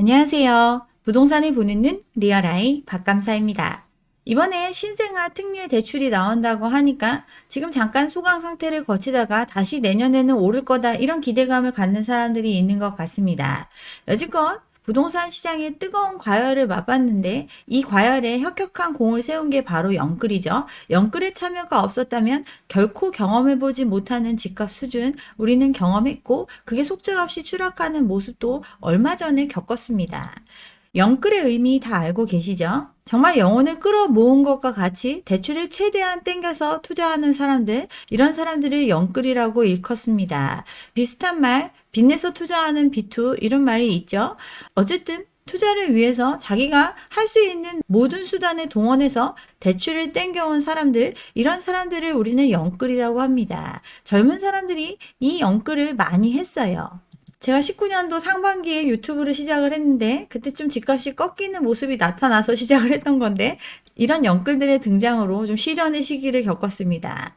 안녕하세요. 부동산을 보는 눈 리얼아이 박감사입니다. 이번에 신생아 특례 대출이 나온다고 하니까 지금 잠깐 소강 상태를 거치다가 다시 내년에는 오를 거다 이런 기대감을 갖는 사람들이 있는 것 같습니다. 여지껏 부동산 시장의 뜨거운 과열을 맛봤는데 이 과열에 혁혁한 공을 세운 게 바로 영끌이죠. 영끌의 참여가 없었다면 결코 경험해보지 못하는 집값 수준 우리는 경험했고 그게 속절없이 추락하는 모습도 얼마 전에 겪었습니다. 영끌의 의미 다 알고 계시죠? 정말 영혼을 끌어모은 것과 같이 대출을 최대한 땡겨서 투자하는 사람들, 이런 사람들을 영끌이라고 일컫습니다. 비슷한 말, 빚내서 투자하는 비투 이런 말이 있죠. 어쨌든 투자를 위해서 자기가 할 수 있는 모든 수단을 동원해서 대출을 땡겨온 사람들, 이런 사람들을 우리는 영끌이라고 합니다. 젊은 사람들이 이 영끌을 많이 했어요. 제가 19년도 상반기에 유튜브를 시작을 했는데 그때 좀 집값이 꺾이는 모습이 나타나서 시작을 했던 건데 이런 영끌들의 등장으로 좀 시련의 시기를 겪었습니다.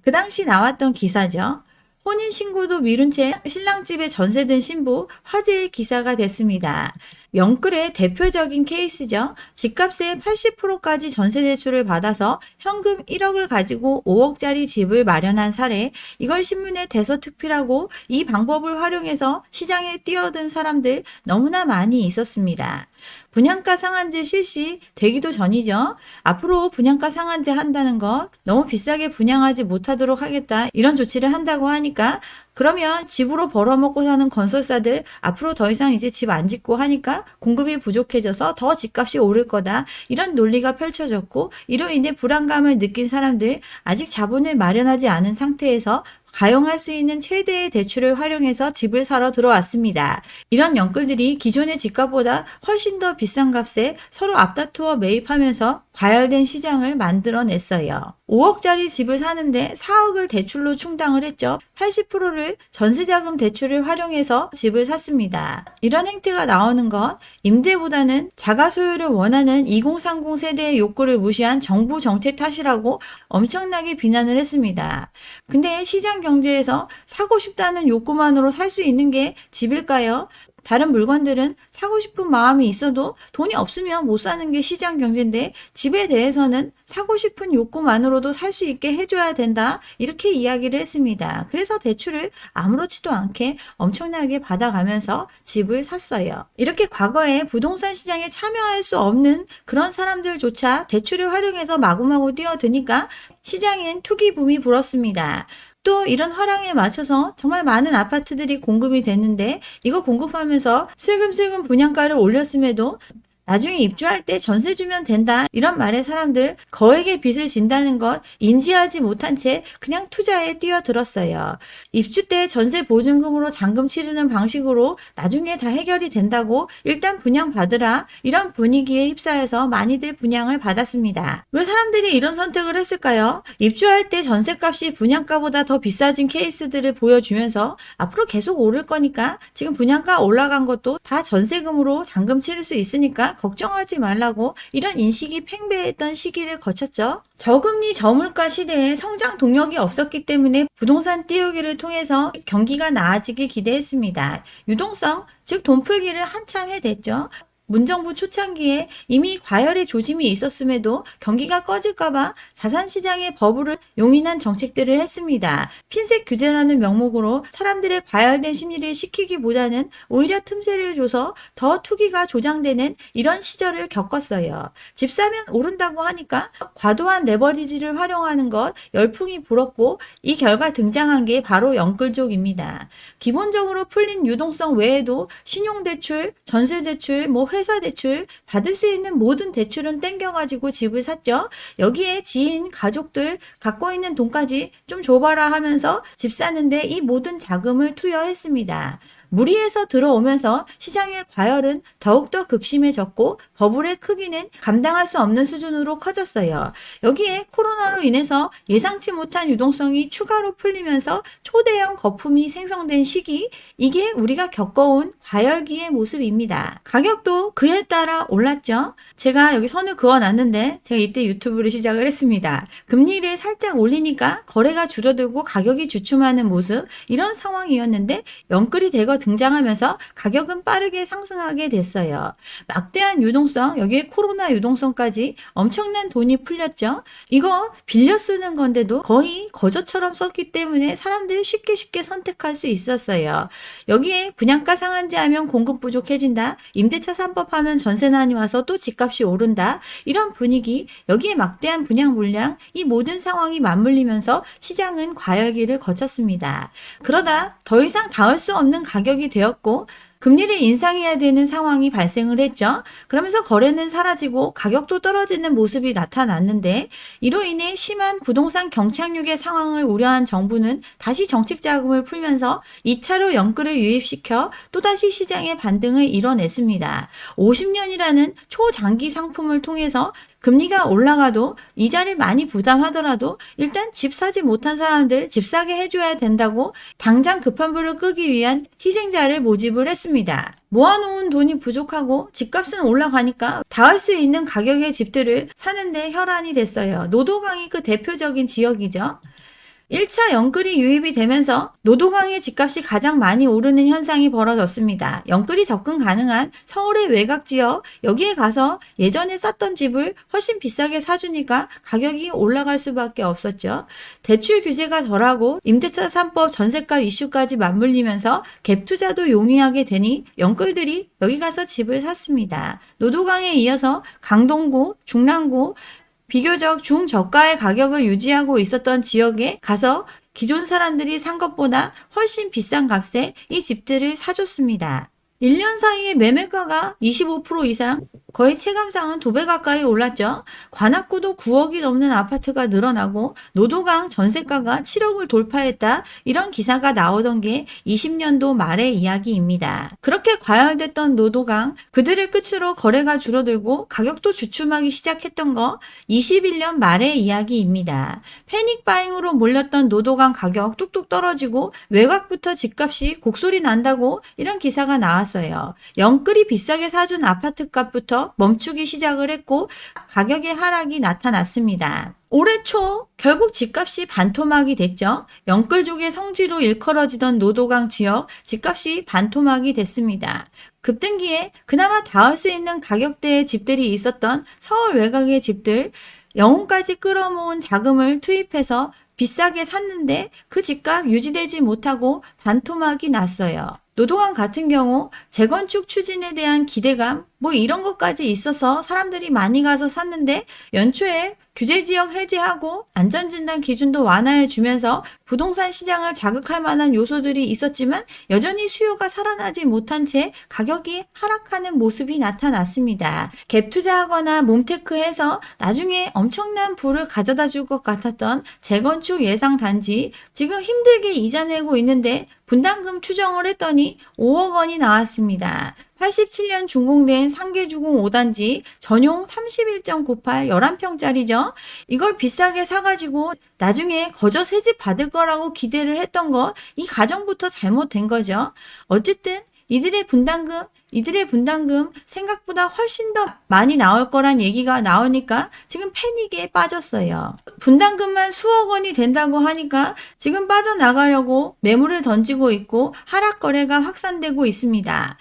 그 당시 나왔던 기사죠. 혼인신고도 미룬 채 신랑집에 전세든 신부, 화제의 기사가 됐습니다. 영끌의 대표적인 케이스죠. 집값의 80%까지 전세 대출을 받아서 현금 1억을 가지고 5억짜리 집을 마련한 사례, 이걸 신문에 대서특필하고 이 방법을 활용해서 시장에 뛰어든 사람들 너무나 많이 있었습니다. 분양가 상한제 실시 되기도 전이죠. 앞으로 분양가 상한제 한다는 것, 너무 비싸게 분양하지 못하도록 하겠다 이런 조치를 한다고 하니까 그러면 집으로 벌어먹고 사는 건설사들 앞으로 더 이상 이제 집 안 짓고 하니까 공급이 부족해져서 더 집값이 오를 거다. 이런 논리가 펼쳐졌고 이로 인해 불안감을 느낀 사람들, 아직 자본을 마련하지 않은 상태에서 가용할 수 있는 최대의 대출을 활용해서 집을 사러 들어왔습니다. 이런 영끌들이 기존의 집값보다 훨씬 더 비싼 값에 서로 앞다투어 매입하면서 과열된 시장을 만들어냈어요. 5억짜리 집을 사는데 4억을 대출로 충당을 했죠. 80%를 전세자금 대출을 활용해서 집을 샀습니다. 이런 행태가 나오는 건 임대보다는 자가 소유를 원하는 2030 세대의 욕구를 무시한 정부 정책 탓이라고 엄청나게 비난을 했습니다. 근데 시장 경제에서 사고 싶다는 욕구만으로 살 수 있는 게 집일까요? 다른 물건들은 사고 싶은 마음이 있어도 돈이 없으면 못 사는 게 시장 경제인데 집에 대해서는 사고 싶은 욕구만으로도 살 수 있게 해줘야 된다 이렇게 이야기를 했습니다. 그래서 대출을 아무렇지도 않게 엄청나게 받아가면서 집을 샀어요. 이렇게 과거에 부동산 시장에 참여할 수 없는 그런 사람들조차 대출을 활용해서 마구마구 뛰어드니까 시장엔 투기 붐이 불었습니다. 또 이런 화랑에 맞춰서 정말 많은 아파트들이 공급이 됐는데 이거 공급하면서 슬금슬금 분양가를 올렸음에도 나중에 입주할 때 전세 주면 된다 이런 말에 사람들 거액의 빚을 진다는 것 인지하지 못한 채 그냥 투자에 뛰어들었어요. 입주 때 전세 보증금으로 잔금 치르는 방식으로 나중에 다 해결이 된다고 일단 분양받으라 이런 분위기에 휩싸여서 많이들 분양을 받았습니다. 왜 사람들이 이런 선택을 했을까요? 입주할 때 전세값이 분양가보다 더 비싸진 케이스들을 보여주면서 앞으로 계속 오를 거니까 지금 분양가 올라간 것도 다 전세금으로 잔금 치를 수 있으니까 걱정하지 말라고 이런 인식이 팽배했던 시기를 거쳤죠. 저금리 저물가 시대에 성장 동력이 없었기 때문에 부동산 띄우기를 통해서 경기가 나아지길 기대했습니다. 유동성, 즉 돈풀기를 한참 해댔죠. 문정부 초창기에 이미 과열의 조짐이 있었음에도 경기가 꺼질까봐 자산시장의 버블을 용인한 정책들을 했습니다. 핀셋 규제라는 명목으로 사람들의 과열된 심리를 식히기보다는 오히려 틈새를 줘서 더 투기가 조장되는 이런 시절을 겪었어요. 집 사면 오른다고 하니까 과도한 레버리지를 활용하는 것 열풍이 불었고 이 결과 등장한 게 바로 영끌족입니다. 기본적으로 풀린 유동성 외에도 신용대출, 전세대출, 회사 대출 받을 수 있는 모든 대출은 땡겨가지고 집을 샀죠. 여기에 지인, 가족들 갖고 있는 돈까지 좀 줘봐라 하면서 집 사는데 이 모든 자금을 투여했습니다. 무리해서 들어오면서 시장의 과열은 더욱더 극심해졌고 버블의 크기는 감당할 수 없는 수준으로 커졌어요. 여기에 코로나로 인해서 예상치 못한 유동성이 추가로 풀리면서 초대형 거품이 생성된 시기, 이게 우리가 겪어온 과열기의 모습입니다. 가격도 집값도 그에 따라 올랐죠. 제가 여기 선을 그어놨는데 제가 이때 유튜브를 시작을 했습니다. 금리를 살짝 올리니까 거래가 줄어들고 가격이 주춤하는 모습, 이런 상황이었는데 영끌이 대거 등장하면서 가격은 빠르게 상승하게 됐어요. 막대한 유동성, 여기에 코로나 유동성까지 엄청난 돈이 풀렸죠. 이거 빌려 쓰는 건데도 거의 거저처럼 썼기 때문에 사람들이 쉽게 선택할 수 있었어요. 여기에 분양가 상한제하면 공급 부족해진다. 임대차 3법 하면 전세난이 와서 또 집값이 오른다. 이런 분위기, 여기에 막대한 분양 물량, 이 모든 상황이 맞물리면서 시장은 과열기를 거쳤습니다. 그러다 더 이상 닿을 수 없는 가격이 되었고 금리를 인상해야 되는 상황이 발생을 했죠. 그러면서 거래는 사라지고 가격도 떨어지는 모습이 나타났는데 이로 인해 심한 부동산 경착륙의 상황을 우려한 정부는 다시 정책 자금을 풀면서 2차로 영끌을 유입시켜 또다시 시장의 반등을 이뤄냈습니다. 50년이라는 초장기 상품을 통해서 금리가 올라가도 이자를 많이 부담하더라도 일단 집 사지 못한 사람들 집 사게 해줘야 된다고 당장 급한 불을 끄기 위한 희생자를 모집을 했습니다. 모아놓은 돈이 부족하고 집값은 올라가니까 닿을 수 있는 가격의 집들을 사는데 혈안이 됐어요. 노도강이 그 대표적인 지역이죠. 1차 영끌이 유입이 되면서 노도강의 집값이 가장 많이 오르는 현상이 벌어졌습니다. 영끌이 접근 가능한 서울의 외곽 지역, 여기에 가서 예전에 쌌던 집을 훨씬 비싸게 사주니까 가격이 올라갈 수밖에 없었죠. 대출 규제가 덜하고 임대차 3법 전세값 이슈까지 맞물리면서 갭 투자도 용이하게 되니 영끌들이 여기 가서 집을 샀습니다. 노도강에 이어서 강동구, 중랑구, 비교적 중저가의 가격을 유지하고 있었던 지역에 가서 기존 사람들이 산 것보다 훨씬 비싼 값에 이 집들을 사줬습니다. 1년 사이에 매매가가 25% 이상, 거의 체감상은 2배 가까이 올랐죠. 관악구도 9억이 넘는 아파트가 늘어나고 노도강 전세가가 7억을 돌파했다. 이런 기사가 나오던 게 20년도 말의 이야기입니다. 그렇게 과열됐던 노도강, 그들을 끝으로 거래가 줄어들고 가격도 주춤하기 시작했던 거 21년 말의 이야기입니다. 패닉 바잉으로 몰렸던 노도강 가격 뚝뚝 떨어지고 외곽부터 집값이 곡소리 난다고 이런 기사가 나왔어요. 영끌이 비싸게 사준 아파트 값부터 멈추기 시작을 했고 가격의 하락이 나타났습니다. 올해 초 결국 집값이 반토막이 됐죠. 영끌족의 성지로 일컬어지던 노도강 지역 집값이 반토막이 됐습니다. 급등기에 그나마 닿을 수 있는 가격대의 집들이 있었던 서울 외곽의 집들, 영혼까지 끌어모은 자금을 투입해서 비싸게 샀는데 그 집값 유지되지 못하고 반토막이 났어요. 노도강 같은 경우 재건축 추진에 대한 기대감 이런 것까지 있어서 사람들이 많이 가서 샀는데 연초에 규제지역 해제하고 안전진단 기준도 완화해 주면서 부동산 시장을 자극할 만한 요소들이 있었지만 여전히 수요가 살아나지 못한 채 가격이 하락하는 모습이 나타났습니다. 갭 투자하거나 몽테크해서 나중에 엄청난 부를 가져다 줄 것 같았던 재건축 예상 단지 지금 힘들게 이자 내고 있는데 분담금 추정을 했더니 5억 원이 나왔습니다. 87년 준공된 상계주공 5단지 전용 31.98 11평짜리죠. 이걸 비싸게 사가지고 나중에 거저 새집 받을 거라고 기대를 했던 거 이 가정부터 잘못된 거죠. 어쨌든 이들의 분담금 생각보다 훨씬 더 많이 나올 거란 얘기가 나오니까 지금 패닉에 빠졌어요. 분담금만 수억 원이 된다고 하니까 지금 빠져나가려고 매물을 던지고 있고 하락 거래가 확산되고 있습니다.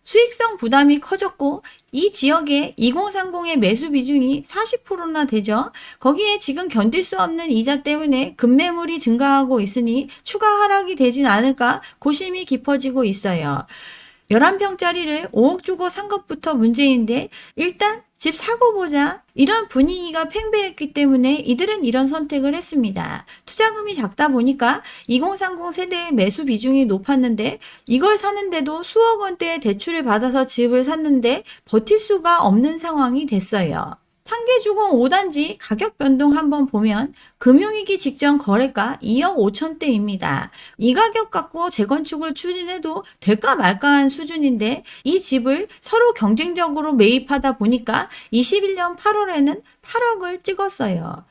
수익성 부담이 커졌고 이 지역에 2030의 매수 비중이 40%나 되죠. 거기에 지금 견딜 수 없는 이자 때문에 급매물이 증가하고 있으니 추가 하락이 되진 않을까 고심이 깊어지고 있어요. 11평짜리를 5억 주고 산 것부터 문제인데 일단 집 사고 보자 이런 분위기가 팽배했기 때문에 이들은 이런 선택을 했습니다. 투자금이 작다 보니까 2030 세대의 매수 비중이 높았는데 이걸 사는데도 수억 원대의 대출을 받아서 집을 샀는데 버틸 수가 없는 상황이 됐어요. 상계주공 5단지 가격 변동 한번 보면 금융위기 직전 거래가 2억 5천대입니다. 이 가격 갖고 재건축을 추진해도 될까 말까한 수준인데 이 집을 서로 경쟁적으로 매입하다 보니까 21년 8월에는 8억을 찍었어요.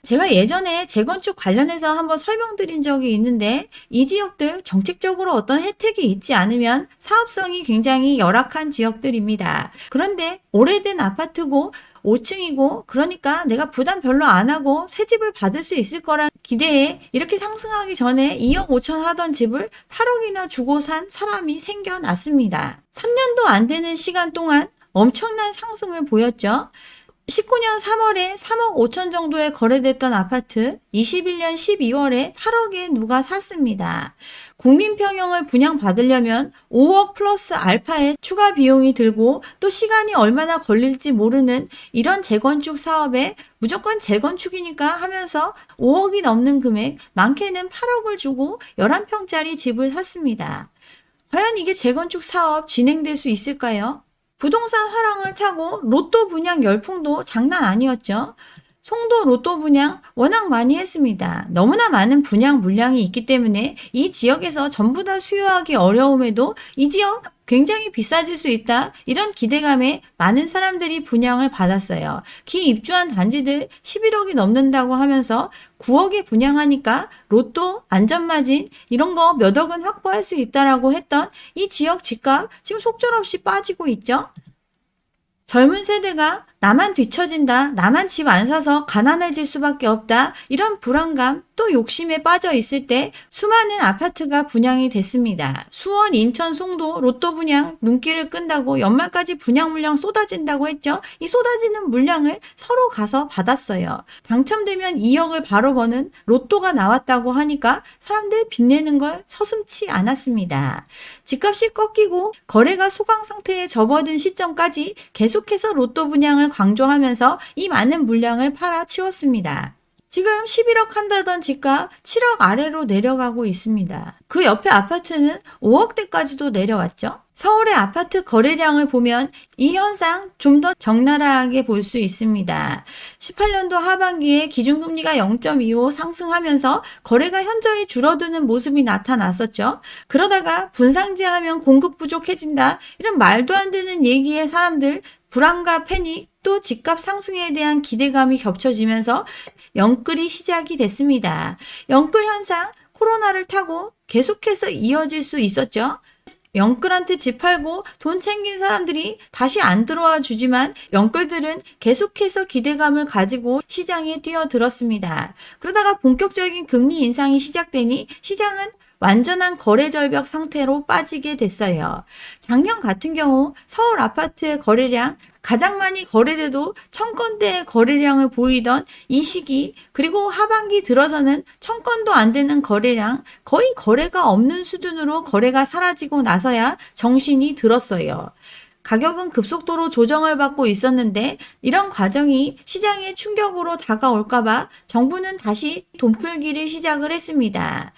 제가 예전에 재건축 관련해서 한번 설명드린 적이 있는데 이 지역들 정책적으로 어떤 혜택이 있지 않으면 사업성이 굉장히 열악한 지역들입니다. 그런데 오래된 아파트고 5층이고 그러니까 내가 부담 별로 안 하고 새 집을 받을 수 있을 거란 기대에 이렇게 상승하기 전에 2억 5천 하던 집을 8억이나 주고 산 사람이 생겨났습니다. 3년도 안 되는 시간 동안 엄청난 상승을 보였죠. 19년 3월에 3억 5천 정도에 거래됐던 아파트 21년 12월에 8억에 누가 샀습니다. 국민평형을 분양받으려면 5억 플러스 알파의 추가 비용이 들고 또 시간이 얼마나 걸릴지 모르는 이런 재건축 사업에 무조건 재건축이니까 하면서 5억이 넘는 금액, 많게는 8억을 주고 11평짜리 집을 샀습니다. 과연 이게 재건축 사업 진행될 수 있을까요? 부동산 화랑을 타고 로또 분양 열풍도 장난 아니었죠. 송도 로또 분양 워낙 많이 했습니다. 너무나 많은 분양 물량이 있기 때문에 이 지역에서 전부 다 수요하기 어려움에도 이 지역 굉장히 비싸질 수 있다. 이런 기대감에 많은 사람들이 분양을 받았어요. 기입주한 단지들 11억이 넘는다고 하면서 9억에 분양하니까 로또, 안전마진 이런 거 몇 억은 확보할 수 있다라고 했던 이 지역 집값 지금 속절없이 빠지고 있죠. 젊은 세대가 나만 뒤처진다, 나만 집 안 사서 가난해질 수밖에 없다, 이런 불안감 또 욕심에 빠져 있을 때 수많은 아파트가 분양이 됐습니다. 수원, 인천, 송도 로또 분양 눈길을 끈다고 연말까지 분양 물량 쏟아진다고 했죠. 이 쏟아지는 물량을 서로 가서 받았어요. 당첨되면 2억을 바로 버는 로또가 나왔다고 하니까 사람들 빚내는 걸 서슴지 않았습니다. 집값이 꺾이고 거래가 소강 상태에 접어든 시점까지 계속해서 로또 분양을 강조하면서 이 많은 물량을 팔아치웠습니다. 지금 11억 한다던 집값 7억 아래로 내려가고 있습니다. 그 옆에 아파트는 5억대까지도 내려왔죠. 서울의 아파트 거래량을 보면 이 현상 좀 더 적나라하게 볼 수 있습니다. 18년도 하반기에 기준금리가 0.25 상승하면서 거래가 현저히 줄어드는 모습이 나타났었죠. 그러다가 분상제하면 공급 부족해진다, 이런 말도 안 되는 얘기에 사람들 불안과 패닉 또 집값 상승에 대한 기대감이 겹쳐지면서 영끌이 시작이 됐습니다. 영끌 현상 코로나를 타고 계속해서 이어질 수 있었죠. 영끌한테 집 팔고 돈 챙긴 사람들이 다시 안 들어와 주지만 영끌들은 계속해서 기대감을 가지고 시장에 뛰어들었습니다. 그러다가 본격적인 금리 인상이 시작되니 시장은 완전한 거래 절벽 상태로 빠지게 됐어요. 작년 같은 경우 서울 아파트의 거래량 가장 많이 거래돼도 1000건대의 거래량을 보이던 이 시기, 그리고 하반기 들어서는 1000건도 안 되는 거래량, 거의 거래가 없는 수준으로 거래가 사라지고 나서야 정신이 들었어요. 가격은 급속도로 조정을 받고 있었는데 이런 과정이 시장에 충격으로 다가올까봐 정부는 다시 돈풀기를 시작을 했습니다.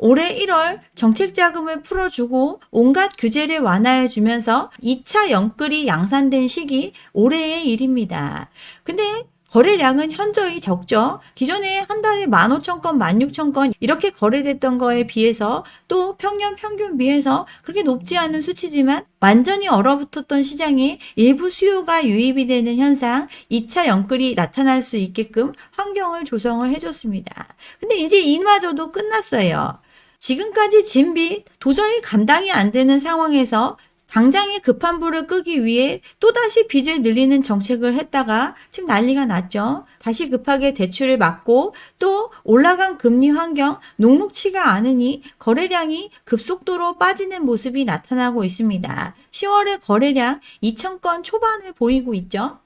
올해 1월 정책자금을 풀어주고 온갖 규제를 완화해주면서 2차 영끌이 양산된 시기 올해의 일입니다. 근데 거래량은 현저히 적죠. 기존에 한 달에 15,000건, 16,000건 이렇게 거래됐던 거에 비해서 또 평년 평균 비해서 그렇게 높지 않은 수치지만 완전히 얼어붙었던 시장에 일부 수요가 유입이 되는 현상, 2차 영끌이 나타날 수 있게끔 환경을 조성을 해줬습니다. 근데 이제 이마저도 끝났어요. 지금까지 진 빚 도저히 감당이 안 되는 상황에서 당장의 급한 불을 끄기 위해 또다시 빚을 늘리는 정책을 했다가 지금 난리가 났죠. 다시 급하게 대출을 막고 또 올라간 금리 환경 녹록치가 않으니 거래량이 급속도로 빠지는 모습이 나타나고 있습니다. 10월의 거래량 2,000건 초반을 보이고 있죠.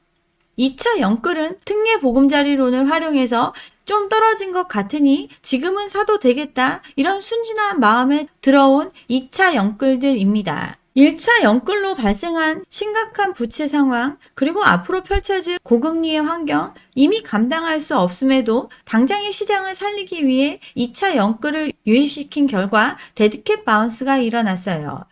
2차 영끌은 특례 보금자리론을 활용해서 좀 떨어진 것 같으니 지금은 사도 되겠다, 이런 순진한 마음에 들어온 2차 영끌들입니다. 1차 영끌로 발생한 심각한 부채 상황, 그리고 앞으로 펼쳐질 고금리의 환경 이미 감당할 수 없음에도 당장의 시장을 살리기 위해 2차 영끌을 유입시킨 결과 데드캣 바운스가 일어났어요.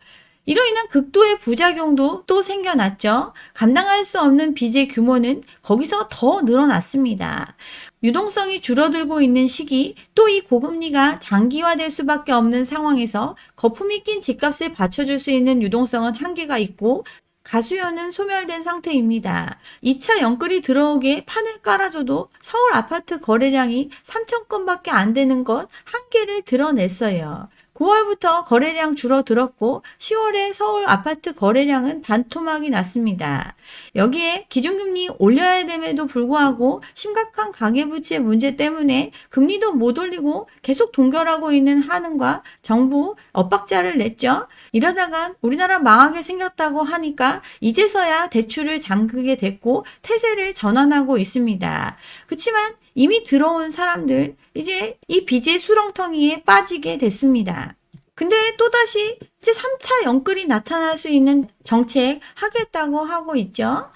이로 인한 극도의 부작용도 또 생겨났죠. 감당할 수 없는 빚의 규모는 거기서 더 늘어났습니다. 유동성이 줄어들고 있는 시기, 또 이 고금리가 장기화될 수밖에 없는 상황에서 거품이 낀 집값을 받쳐줄 수 있는 유동성은 한계가 있고 가수요는 소멸된 상태입니다. 2차 연끌이 들어오게 판을 깔아줘도 서울 아파트 거래량이 3천 건밖에 안 되는 것 한계를 드러냈어요. 9월부터 거래량 줄어들었고 10월에 서울 아파트 거래량은 반토막이 났습니다. 여기에 기준금리 올려야 됨에도 불구하고 심각한 가계부채 문제 때문에 금리도 못 올리고 계속 동결하고 있는 한은과 정부 엇박자를 냈죠. 이러다간 우리나라 망하게 생겼다고 하니까 이제서야 대출을 잠그게 됐고 태세를 전환하고 있습니다. 그렇지만 이미 들어온 사람들 이제 이 빚의 수렁텅이에 빠지게 됐습니다. 근데 또다시 이제 3차 연끌이 나타날 수 있는 정책 하겠다고 하고 있죠.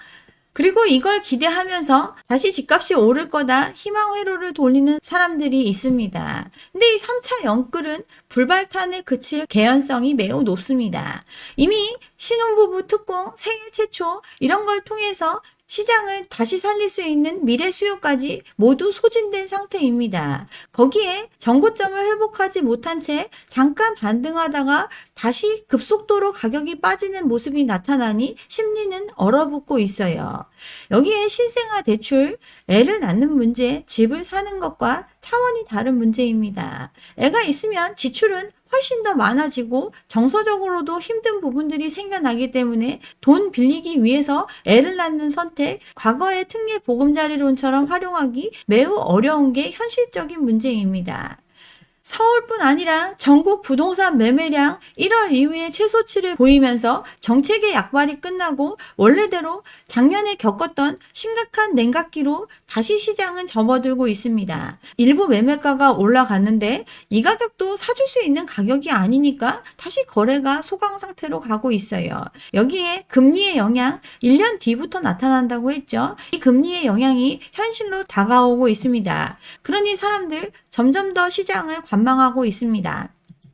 그리고 이걸 기대하면서 다시 집값이 오를 거다 희망 회로를 돌리는 사람들이 있습니다. 근데 이 3차 연끌은 불발탄에 그칠 개연성이 매우 높습니다. 이미 신혼부부 특공, 생애 최초 이런 걸 통해서 시장을 다시 살릴 수 있는 미래 수요까지 모두 소진된 상태입니다. 거기에 정고점을 회복하지 못한 채 잠깐 반등하다가 다시 급속도로 가격이 빠지는 모습이 나타나니 심리는 얼어붙고 있어요. 여기에 신생아 대출, 애를 낳는 문제, 집을 사는 것과 차원이 다른 문제입니다. 애가 있으면 지출은 훨씬 더 많아지고 정서적으로도 힘든 부분들이 생겨나기 때문에 돈 빌리기 위해서 애를 낳는 선택, 과거의 특례 보금자리론처럼 활용하기 매우 어려운 게 현실적인 문제입니다. 서울뿐 아니라 전국 부동산 매매량 1월 이후에 최소치를 보이면서 정책의 약발이 끝나고 원래대로 작년에 겪었던 심각한 냉각기로 다시 시장은 접어들고 있습니다. 일부 매매가가 올라갔는데 이 가격도 사줄 수 있는 가격이 아니니까 다시 거래가 소강 상태로 가고 있어요. 여기에 금리의 영향 1년 뒤부터 나타난다고 했죠. 이 금리의 영향이 현실로 다가오고 있습니다. 그러니 사람들 점점 더 시장을 관망하고 있습니다.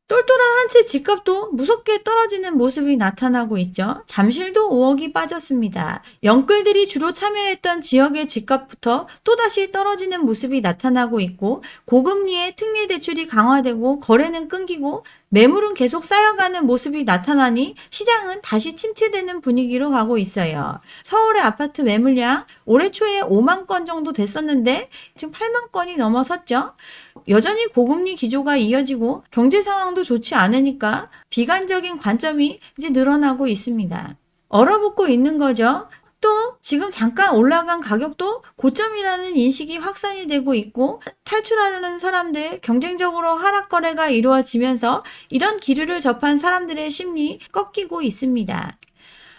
똘똘한 한 채 집값도 무섭게 떨어지는 모습이 나타나고 있죠. 잠실도 5억이 빠졌습니다. 영끌들이 주로 참여했던 지역의 집값부터 또다시 떨어지는 모습이 나타나고 있고 고금리의 특례 대출이 강화되고 거래는 끊기고 매물은 계속 쌓여가는 모습이 나타나니 시장은 다시 침체되는 분위기로 가고 있어요. 서울의 아파트 매물량 올해 초에 5만 건 정도 됐었는데 지금 8만 건이 넘어섰죠. 여전히 고금리 기조가 이어지고 경제 상황도 좋지 않으니까 비관적인 관점이 이제 늘어나고 있습니다. 얼어붙고 있는 거죠. 또 지금 잠깐 올라간 가격도 고점이라는 인식이 확산이 되고 있고 탈출하려는 사람들 경쟁적으로 하락 거래가 이루어지면서 이런 기류를 접한 사람들의 심리 꺾이고 있습니다.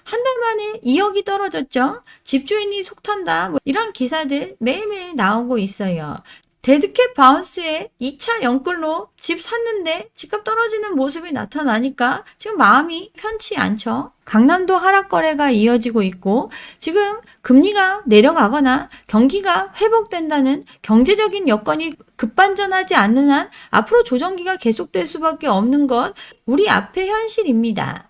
한 달 만에 2억이 떨어졌죠. 집주인이 속탄다. 이런 기사들 매일매일 나오고 있어요. 데드캣 바운스에 2차 연끌로 집 샀는데 집값 떨어지는 모습이 나타나니까 지금 마음이 편치 않죠. 강남도 하락 거래가 이어지고 있고 지금 금리가 내려가거나 경기가 회복된다는 경제적인 여건이 급반전하지 않는 한 앞으로 조정기가 계속될 수밖에 없는 것 우리 앞의 현실입니다.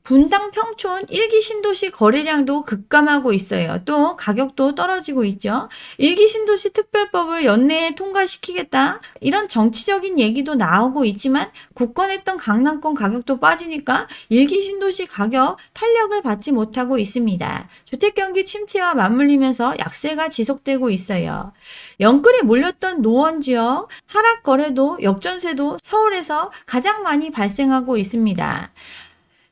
분당 평촌 1기 신도시 거래량도 급감하고 있어요. 또 가격도 떨어지고 있죠. 1기 신도시 특별법을 연내에 통과시키겠다. 이런 정치적인 얘기도 나오고 있지만 굳건했던 강남권 가격도 빠지니까 1기 신도시 가격 탄력을 받지 못하고 있습니다. 주택경기 침체와 맞물리면서 약세가 지속되고 있어요. 영끌에 몰렸던 노원지역 하락 거래도 역전세도 서울에서 가장 많이 발생하고 있습니다.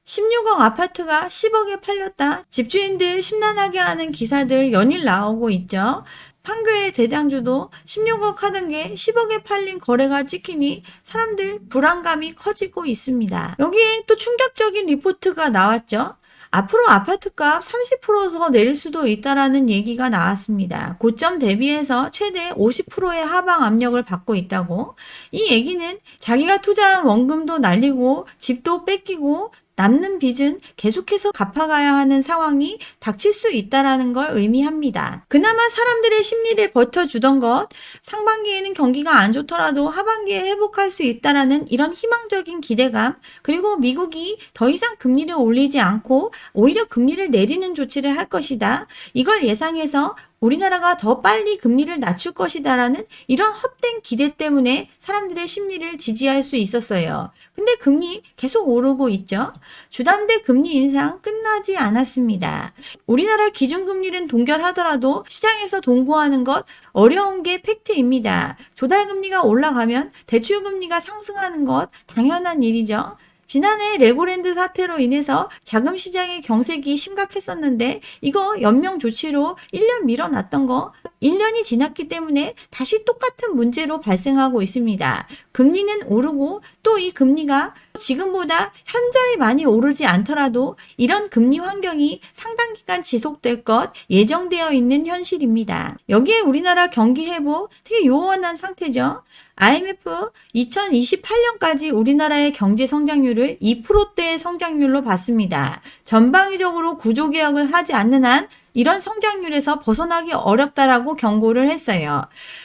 16억 아파트가 10억에 팔렸다. 집주인들 심란하게 하는 기사들 연일 나오고 있죠. 판교의 대장주도 16억 하던 게 10억에 팔린 거래가 찍히니 사람들 불안감이 커지고 있습니다. 여기에 또 충격적인 리포트가 나왔죠. 앞으로 아파트값 30% 더 내릴 수도 있다라는 얘기가 나왔습니다. 고점 대비해서 최대 50%의 하방 압력을 받고 있다고. 이 얘기는 자기가 투자한 원금도 날리고 집도 뺏기고 남는 빚은 계속해서 갚아가야 하는 상황이 닥칠 수 있다라는 걸 의미합니다. 그나마 사람들의 심리를 버텨주던 것, 상반기에는 경기가 안 좋더라도 하반기에 회복할 수 있다라는 이런 희망적인 기대감, 그리고 미국이 더 이상 금리를 올리지 않고 오히려 금리를 내리는 조치를 할 것이다. 이걸 예상해서 우리나라가 더 빨리 금리를 낮출 것이다라는 이런 헛된 기대 때문에 사람들의 심리를 지지할 수 있었어요. 근데 금리 계속 오르고 있죠. 주담대 금리 인상 끝나지 않았습니다. 우리나라 기준금리는 동결하더라도 시장에서 동구하는 것 어려운 게 팩트입니다. 조달금리가 올라가면 대출금리가 상승하는 것 당연한 일이죠. 지난해 레고랜드 사태로 인해서 자금 시장의 경색이 심각했었는데 이거 연명 조치로 1년 밀어놨던 거 1년이 지났기 때문에 다시 똑같은 문제로 발생하고 있습니다. 금리는 오르고 또 이 금리가 지금보다 현저히 많이 오르지 않더라도 이런 금리 환경이 상당 기간 지속될 것 예정되어 있는 현실입니다. 여기에 우리나라 경기 회복 되게 요원한 상태죠. IMF 2028년까지 우리나라의 경제 성장률을 2%대의 성장률로 봤습니다. 전방위적으로 구조개혁을 하지 않는 한 이런 성장률에서 벗어나기 어렵다라고 경고를 했어요.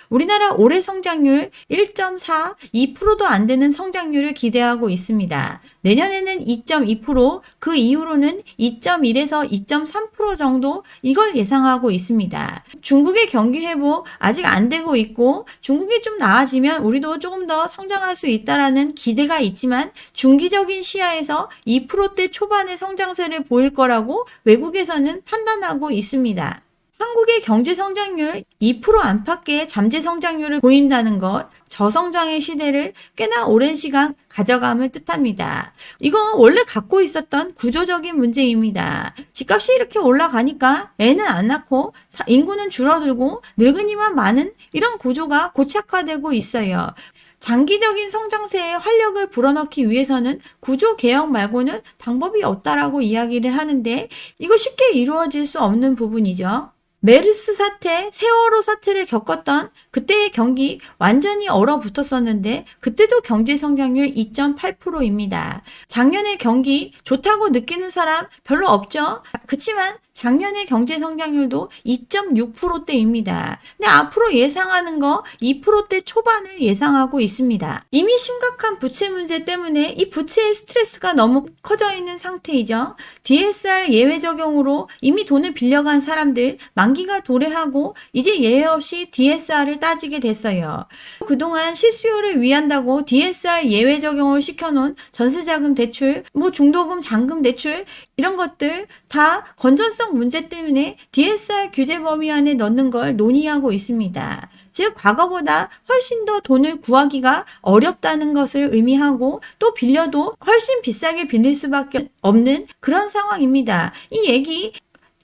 우리나라 올해 성장률 1.4, 2%도 안 되는 성장률을 기대하고 있습니다. 내년에는 2.2%, 그 이후로는 2.1에서 2.3% 정도 이걸 예상하고 있습니다. 중국의 경기 회복 아직 안 되고 있고 중국이 좀 나아지면 우리도 조금 더 성장할 수 있다라는 기대가 있지만 중기적인 시야에서 2%대 초반의 성장세를 보일 거라고 외국에서는 판단하고 있습니다. 한국의 경제 성장률 2% 안팎의 잠재 성장률을 보인다는 것, 저성장의 시대를 꽤나 오랜 시간 가져감을 뜻합니다. 이거 원래 갖고 있었던 구조적인 문제입니다. 집값이 이렇게 올라가니까 애는 안 낳고 인구는 줄어들고 늙은이만 많은 이런 구조가 고착화되고 있어요. 장기적인 성장세에 활력을 불어넣기 위해서는 구조 개혁 말고는 방법이 없다라고 이야기를 하는데 이거 쉽게 이루어질 수 없는 부분이죠. 메르스 사태, 세월호 사태를 겪었던 그때의 경기 완전히 얼어붙었었는데 그때도 경제 성장률 2.8%입니다. 작년의 경기 좋다고 느끼는 사람 별로 없죠? 그치만 작년의 경제 성장률도 2.6%대입니다. 근데 앞으로 예상하는 거 2%대 초반을 예상하고 있습니다. 이미 심각한 부채 문제 때문에 이 부채의 스트레스가 너무 커져 있는 상태이죠. DSR 예외 적용으로 이미 돈을 빌려간 사람들 만기가 도래하고 이제 예외 없이 DSR을 따지게 됐어요. 그동안 실수요를 위한다고 DSR 예외 적용을 시켜놓은 전세자금 대출, 중도금 잔금 대출 이런 것들 다 건전성 문제 때문에 DSR 규제 범위 안에 넣는 걸 논의하고 있습니다. 즉 과거보다 훨씬 더 돈을 구하기가 어렵다는 것을 의미하고 또 빌려도 훨씬 비싸게 빌릴 수밖에 없는 그런 상황입니다. 이 얘기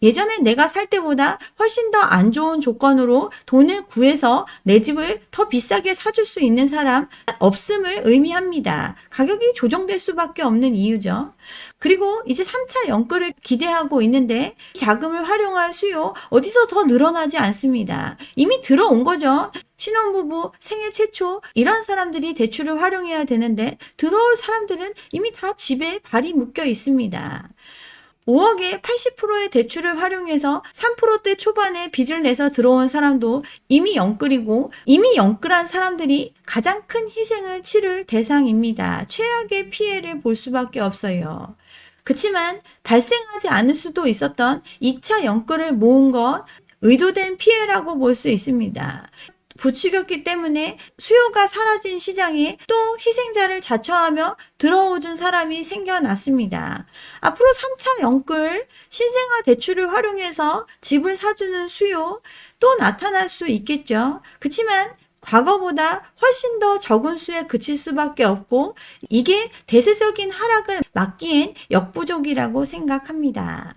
예전에 내가 살 때보다 훨씬 더 안 좋은 조건으로 돈을 구해서 내 집을 더 비싸게 사줄 수 있는 사람 없음을 의미합니다. 가격이 조정될 수밖에 없는 이유죠. 그리고 이제 3차 연끌을 기대하고 있는데 자금을 활용할 수요 어디서 더 늘어나지 않습니다. 이미 들어온 거죠. 신혼부부 생애 최초 이런 사람들이 대출을 활용해야 되는데 들어올 사람들은 이미 다 집에 발이 묶여 있습니다. 5억에 80%의 대출을 활용해서 3%대 초반에 빚을 내서 들어온 사람도 이미 영끌이고 이미 영끌한 사람들이 가장 큰 희생을 치를 대상입니다. 최악의 피해를 볼 수밖에 없어요. 그치만 발생하지 않을 수도 있었던 2차 영끌을 모은 것 의도된 피해라고 볼 수 있습니다. 부추겼기 때문에 수요가 사라진 시장에 또 희생자를 자처하며 들어오준 사람이 생겨났습니다. 앞으로 3차 영끌, 신생아 대출을 활용해서 집을 사주는 수요 또 나타날 수 있겠죠. 그치만 과거보다 훨씬 더 적은 수에 그칠 수밖에 없고 이게 대세적인 하락을 막기엔 역부족이라고 생각합니다.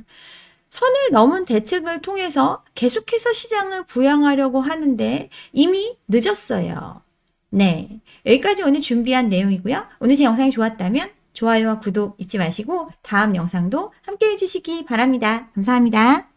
선을 넘은 대책을 통해서 계속해서 시장을 부양하려고 하는데 이미 늦었어요. 네, 여기까지 오늘 준비한 내용이고요. 오늘 제 영상이 좋았다면 좋아요와 구독 잊지 마시고 다음 영상도 함께 해주시기 바랍니다. 감사합니다.